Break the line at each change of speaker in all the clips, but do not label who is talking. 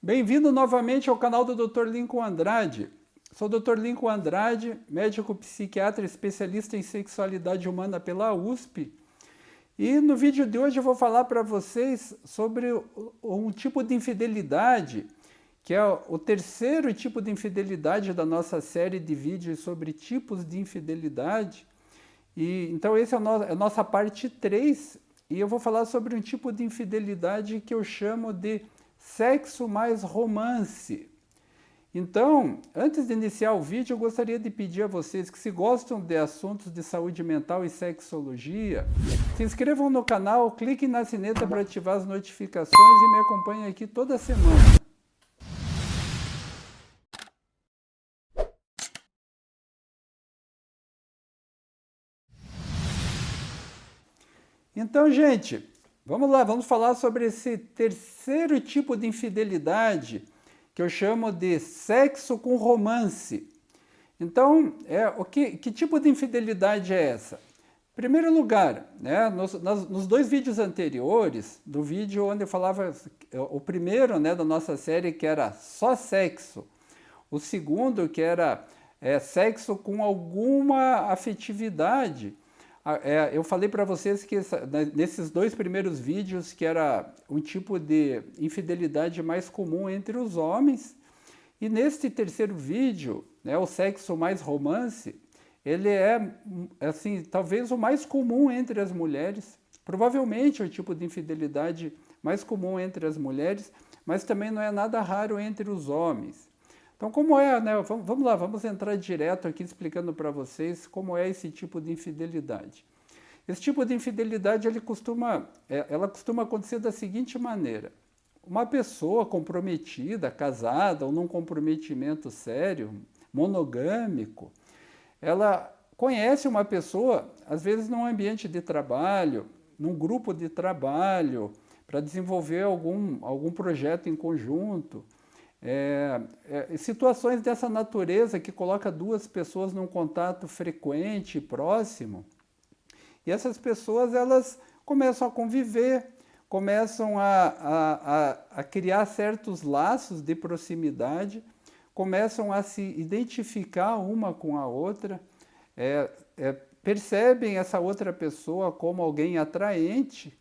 Bem-vindo novamente ao canal do Dr. Lincoln Andrade. Sou o Dr. Lincoln Andrade, médico psiquiatra especialista em sexualidade humana pela USP. E no vídeo de hoje eu vou falar para vocês sobre um tipo de infidelidade, que é o terceiro tipo de infidelidade da nossa série de vídeos sobre tipos de infidelidade. Então essa é a nossa parte 3, e eu vou falar sobre um tipo de infidelidade que eu chamo de sexo mais romance. Então, antes de iniciar o vídeo, eu gostaria de pedir a vocês que, se gostam de assuntos de saúde mental e sexologia, se inscrevam no canal, cliquem na sineta para ativar as notificações e me acompanhem aqui toda semana. Então, gente, vamos lá, vamos falar sobre esse terceiro tipo de infidelidade que eu chamo de sexo com romance. Então, que tipo de infidelidade é essa? Em primeiro lugar, né, nos dois vídeos anteriores, do vídeo onde eu falava, o primeiro, né, da nossa série, que era só sexo, o segundo, que era sexo com alguma afetividade, eu falei para vocês que nesses dois primeiros vídeos que era um tipo de infidelidade mais comum entre os homens, e neste terceiro vídeo, né, o sexo mais romance, ele é assim, talvez o mais comum entre as mulheres, provavelmente é o tipo de infidelidade mais comum entre as mulheres, mas também não é nada raro entre os homens. Então, como é, né? Vamos lá, vamos entrar direto aqui explicando para vocês como é esse tipo de infidelidade. Esse tipo de infidelidade ela costuma acontecer da seguinte maneira: uma pessoa comprometida, casada ou num comprometimento sério, monogâmico, ela conhece uma pessoa, às vezes num ambiente de trabalho, num grupo de trabalho, para desenvolver algum projeto em conjunto. Situações dessa natureza que coloca duas pessoas num contato frequente e próximo, e essas pessoas elas começam a conviver, começam a criar certos laços de proximidade, começam a se identificar uma com a outra, percebem essa outra pessoa como alguém atraente,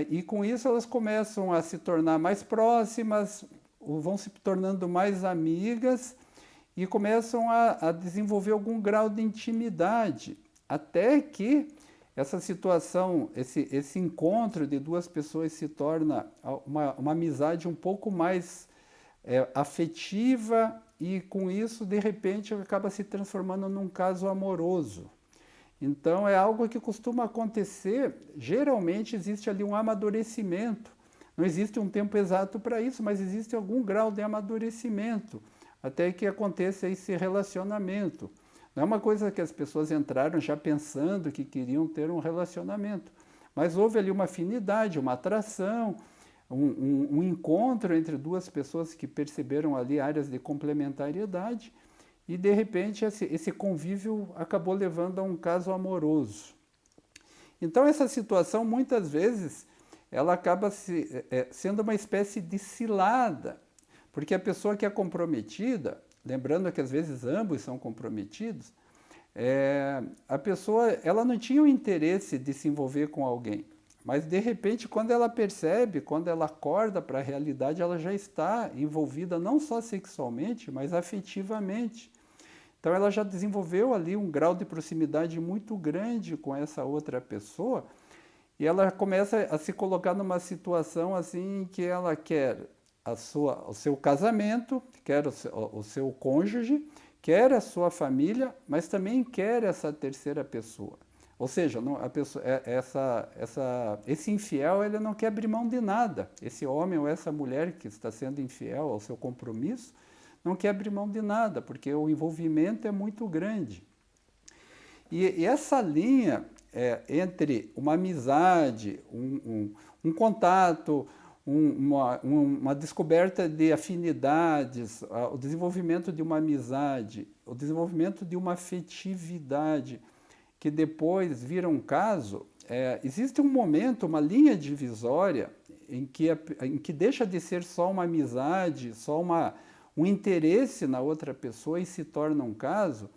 e com isso elas começam a se tornar mais próximas, vão se tornando mais amigas e começam a desenvolver algum grau de intimidade, até que essa situação, esse encontro de duas pessoas se torna uma amizade um pouco mais afetiva, e com isso, de repente, acaba se transformando num caso amoroso. Então, é algo que costuma acontecer, geralmente existe ali um amadurecimento. Não existe um tempo exato para isso, mas existe algum grau de amadurecimento até que aconteça esse relacionamento. Não é uma coisa que as pessoas entraram já pensando que queriam ter um relacionamento, mas houve ali uma afinidade, uma atração, um encontro entre duas pessoas que perceberam ali áreas de complementariedade, e de repente esse convívio acabou levando a um caso amoroso. Então essa situação muitas vezes ela acaba sendo uma espécie de cilada, porque a pessoa que é comprometida, lembrando que às vezes ambos são comprometidos, a pessoa ela não tinha o interesse de se envolver com alguém, mas de repente quando ela percebe, quando ela acorda para a realidade, ela já está envolvida não só sexualmente, mas afetivamente. Então ela já desenvolveu ali um grau de proximidade muito grande com essa outra pessoa, e ela começa a se colocar numa situação assim que ela quer o seu casamento, quer o seu cônjuge, quer a sua família, mas também quer essa terceira pessoa. Ou seja, a pessoa, esse infiel ele não quer abrir mão de nada. Esse homem ou essa mulher que está sendo infiel ao seu compromisso não quer abrir mão de nada, porque o envolvimento é muito grande. E essa linha entre uma amizade, um contato, uma descoberta de afinidades, o desenvolvimento de uma amizade, o desenvolvimento de uma afetividade, que depois vira um caso, existe um momento, uma linha divisória em que deixa de ser só uma amizade, só um interesse na outra pessoa e se torna um caso,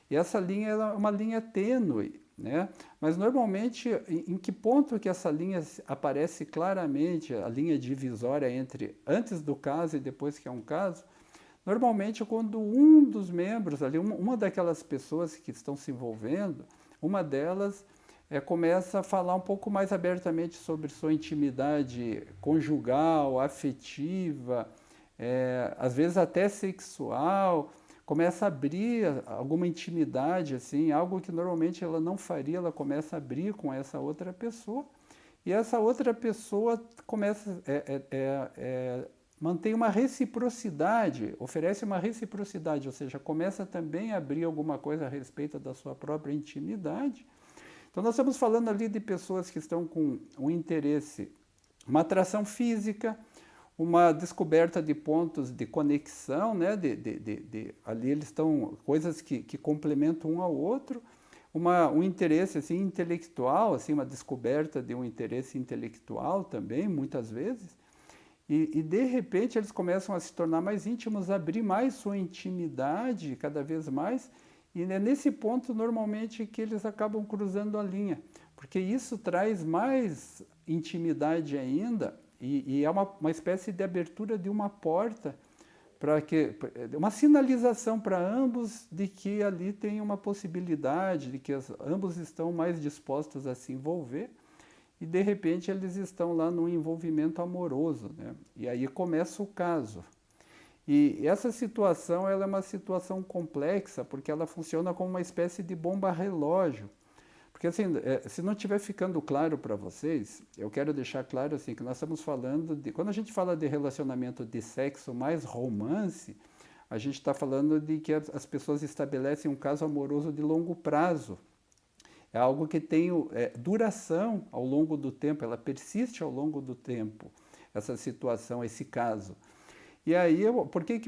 e essa linha é uma linha tênue, né? Mas normalmente, em que ponto que essa linha aparece claramente, a linha divisória entre antes do caso e depois que é um caso? Normalmente, quando um dos membros ali, uma daquelas pessoas que estão se envolvendo, uma delas começa a falar um pouco mais abertamente sobre sua intimidade conjugal, afetiva, às vezes até sexual, começa a abrir alguma intimidade, assim, algo que normalmente ela não faria, ela começa a abrir com essa outra pessoa, e essa outra pessoa começa mantém uma reciprocidade, oferece uma reciprocidade, ou seja, começa também a abrir alguma coisa a respeito da sua própria intimidade. Então nós estamos falando ali de pessoas que estão com um interesse, uma atração física, uma descoberta de pontos de conexão, né? Ali eles estão, coisas que complementam um ao outro, um interesse assim, intelectual, assim, uma descoberta de um interesse intelectual também, muitas vezes, e de repente eles começam a se tornar mais íntimos, a abrir mais sua intimidade cada vez mais, e é nesse ponto normalmente que eles acabam cruzando a linha, porque isso traz mais intimidade ainda, e é uma espécie de abertura de uma porta, uma sinalização para ambos de que ali tem uma possibilidade, de que ambos estão mais dispostos a se envolver, e de repente eles estão lá num envolvimento amoroso, né? E aí começa o caso. E essa situação ela é uma situação complexa, porque ela funciona como uma espécie de bomba-relógio. Porque assim, se não estiver ficando claro para vocês, eu quero deixar claro assim, que nós estamos falando de... Quando a gente fala de relacionamento de sexo mais romance, a gente está falando de que as pessoas estabelecem um caso amoroso de longo prazo. É algo que tem duração ao longo do tempo, ela persiste ao longo do tempo, essa situação, esse caso. E aí, por que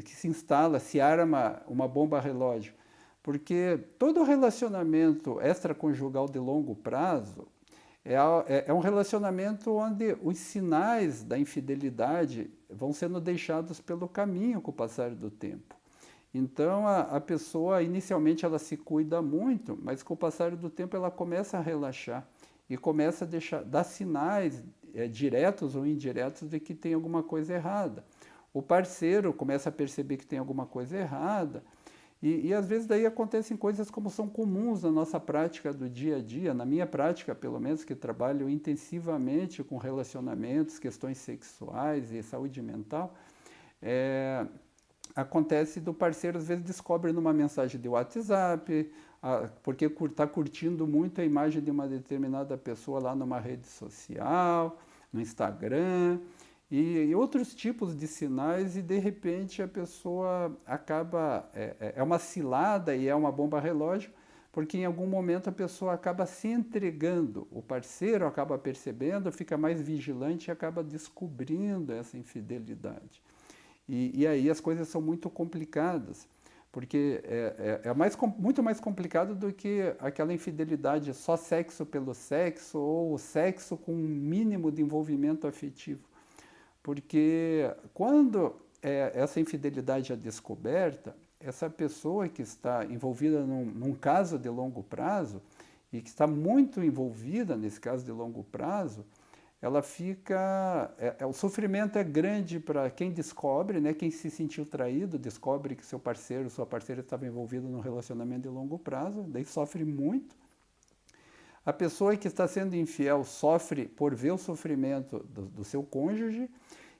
se instala, se arma uma bomba-relógio? Porque todo relacionamento extraconjugal de longo prazo é um relacionamento onde os sinais da infidelidade vão sendo deixados pelo caminho com o passar do tempo. Então, a pessoa, inicialmente, ela se cuida muito, mas com o passar do tempo ela começa a relaxar e começa a dar sinais diretos ou indiretos de que tem alguma coisa errada. O parceiro começa a perceber que tem alguma coisa errada e às vezes daí acontecem coisas como são comuns na nossa prática do dia a dia, na minha prática, pelo menos, que trabalho intensivamente com relacionamentos, questões sexuais e saúde mental, acontece do parceiro, às vezes, descobre numa mensagem de WhatsApp, porque está curtindo muito a imagem de uma determinada pessoa lá numa rede social, no Instagram, e outros tipos de sinais, e de repente a pessoa acaba... É uma cilada e é uma bomba-relógio, porque em algum momento a pessoa acaba se entregando, o parceiro acaba percebendo, fica mais vigilante e acaba descobrindo essa infidelidade. E aí as coisas são muito complicadas, porque muito mais complicado do que aquela infidelidade só sexo pelo sexo ou sexo com um mínimo de envolvimento afetivo. Porque quando essa infidelidade é descoberta, essa pessoa que está envolvida num caso de longo prazo e que está muito envolvida nesse caso de longo prazo, ela fica... o sofrimento é grande para quem descobre, né? Quem se sentiu traído, descobre que seu parceiro, sua parceira estava envolvida num relacionamento de longo prazo, daí sofre muito. A pessoa que está sendo infiel sofre por ver o sofrimento do seu cônjuge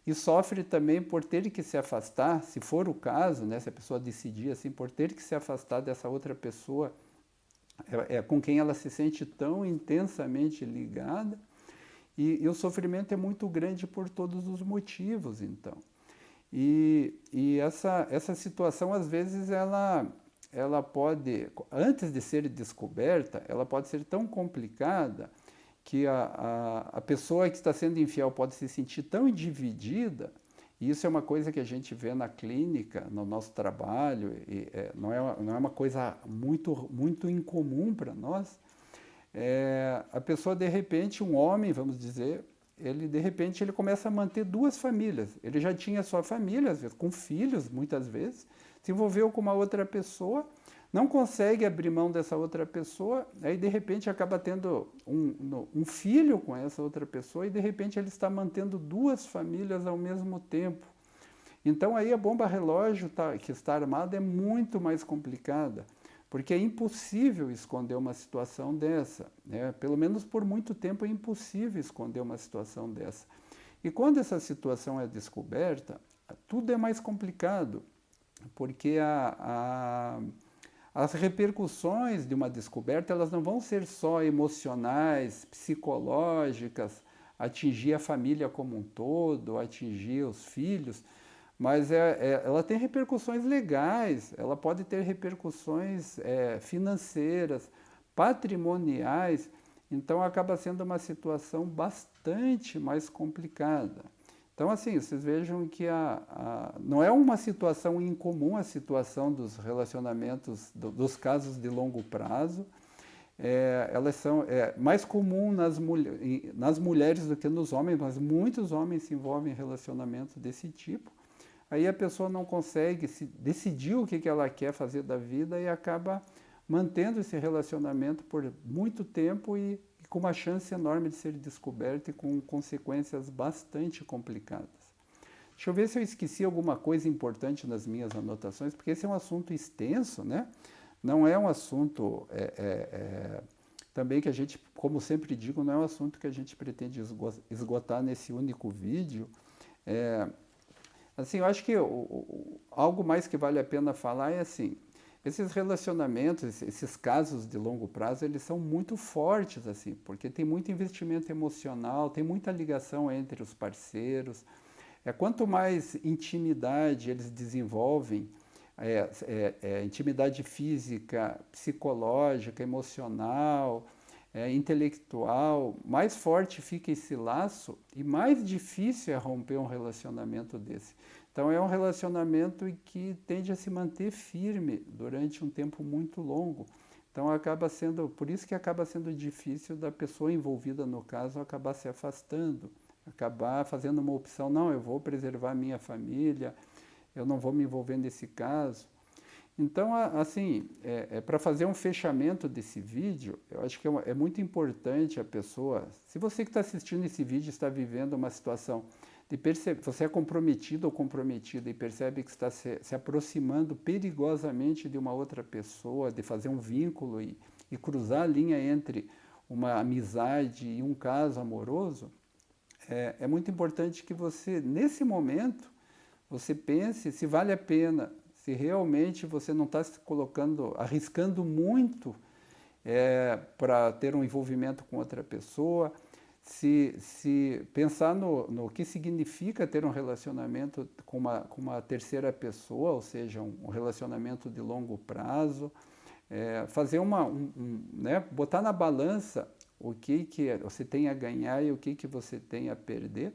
e sofre também por ter que se afastar, se for o caso, né? Se a pessoa decidir assim, por ter que se afastar dessa outra pessoa com quem ela se sente tão intensamente ligada. E o sofrimento é muito grande por todos os motivos, então. E essa situação, às vezes, ela pode, antes de ser descoberta, ela pode ser tão complicada que a pessoa que está sendo infiel pode se sentir tão dividida, e isso é uma coisa que a gente vê na clínica, no nosso trabalho, e não é uma coisa muito incomum para nós. A pessoa, de repente, um homem, vamos dizer, ele de repente ele começa a manter duas famílias. Ele já tinha sua família, às vezes, com filhos, muitas vezes, se envolveu com uma outra pessoa, não consegue abrir mão dessa outra pessoa, aí de repente acaba tendo um filho com essa outra pessoa e de repente ele está mantendo duas famílias ao mesmo tempo. Então aí a bomba relógio que está armada é muito mais complicada, porque é impossível esconder uma situação dessa, né? Pelo menos por muito tempo é impossível esconder uma situação dessa. E quando essa situação é descoberta, tudo é mais complicado, porque as repercussões de uma descoberta elas não vão ser só emocionais, psicológicas, atingir a família como um todo, atingir os filhos, mas ela tem repercussões legais, ela pode ter repercussões financeiras, patrimoniais, então acaba sendo uma situação bastante mais complicada. Então, assim, vocês vejam que não é uma situação incomum a situação dos relacionamentos, dos casos de longo prazo. Elas são mais comum nas mulheres do que nos homens, mas muitos homens se envolvem em relacionamentos desse tipo. Aí a pessoa não consegue decidir o que ela quer fazer da vida e acaba mantendo esse relacionamento por muito tempo e com uma chance enorme de ser descoberto e com consequências bastante complicadas. Deixa eu ver se eu esqueci alguma coisa importante nas minhas anotações, porque esse é um assunto extenso, né? Não é um assunto também que a gente, como sempre digo, não é um assunto que a gente pretende esgotar nesse único vídeo. Assim, eu acho que algo mais que vale a pena falar é assim, esses relacionamentos, esses casos de longo prazo, eles são muito fortes, assim, porque tem muito investimento emocional, tem muita ligação entre os parceiros. Quanto mais intimidade eles desenvolvem, intimidade física, psicológica, emocional, intelectual, mais forte fica esse laço e mais difícil é romper um relacionamento desse. Então é um relacionamento que tende a se manter firme durante um tempo muito longo. Então acaba sendo, por isso que acaba sendo difícil da pessoa envolvida no caso acabar se afastando, acabar fazendo uma opção, não, eu vou preservar a minha família, eu não vou me envolver nesse caso. Então, assim, para fazer um fechamento desse vídeo, eu acho que é muito importante a pessoa, se você que está assistindo esse vídeo está vivendo uma situação de perceber, você é comprometido ou comprometida e percebe que está se aproximando perigosamente de uma outra pessoa, de fazer um vínculo e cruzar a linha entre uma amizade e um caso amoroso, é muito importante que você, nesse momento, você pense se vale a pena, se realmente você não está se colocando, arriscando muito para ter um envolvimento com outra pessoa, se pensar no que significa ter um relacionamento com uma terceira pessoa, ou seja, um relacionamento de longo prazo, fazer né, botar na balança o que você tem a ganhar e o que você tem a perder,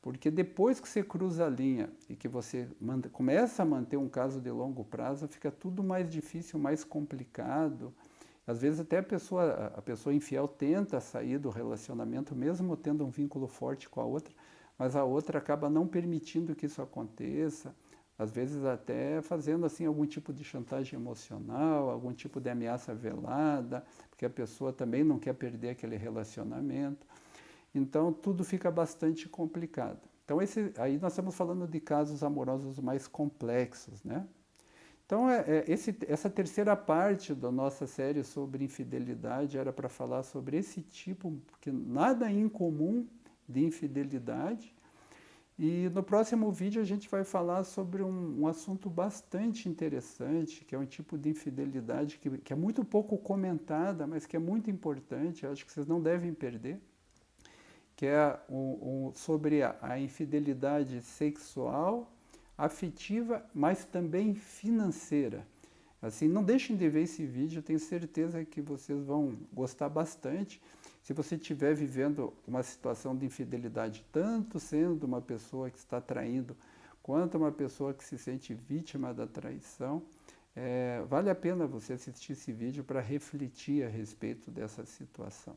porque depois que você cruza a linha e que você começa a manter um caso de longo prazo, fica tudo mais difícil, mais complicado. Às vezes até a pessoa infiel tenta sair do relacionamento, mesmo tendo um vínculo forte com a outra, mas a outra acaba não permitindo que isso aconteça, às vezes até fazendo assim algum tipo de chantagem emocional, algum tipo de ameaça velada, porque a pessoa também não quer perder aquele relacionamento. Então, tudo fica bastante complicado. Então, aí nós estamos falando de casos amorosos mais complexos, né? Então, essa terceira parte da nossa série sobre infidelidade era para falar sobre esse tipo, porque nada incomum de infidelidade. E no próximo vídeo a gente vai falar sobre um assunto bastante interessante, que é um tipo de infidelidade que é muito pouco comentada, mas que é muito importante, eu acho que vocês não devem perder, que é sobre a infidelidade sexual, afetiva, mas também financeira. Assim, não deixem de ver esse vídeo, eu tenho certeza que vocês vão gostar bastante. Se você estiver vivendo uma situação de infidelidade, tanto sendo uma pessoa que está traindo, quanto uma pessoa que se sente vítima da traição, vale a pena você assistir esse vídeo para refletir a respeito dessa situação.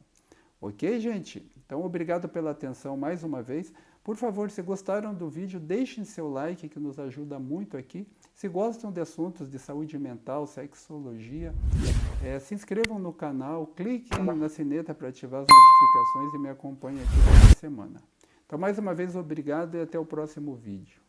Ok, gente? Então, obrigado pela atenção mais uma vez. Por favor, se gostaram do vídeo, deixem seu like, que nos ajuda muito aqui. Se gostam de assuntos de saúde mental, sexologia, se inscrevam no canal, cliquem na sineta para ativar as notificações e me acompanhem aqui toda semana. Então, mais uma vez, obrigado e até o próximo vídeo.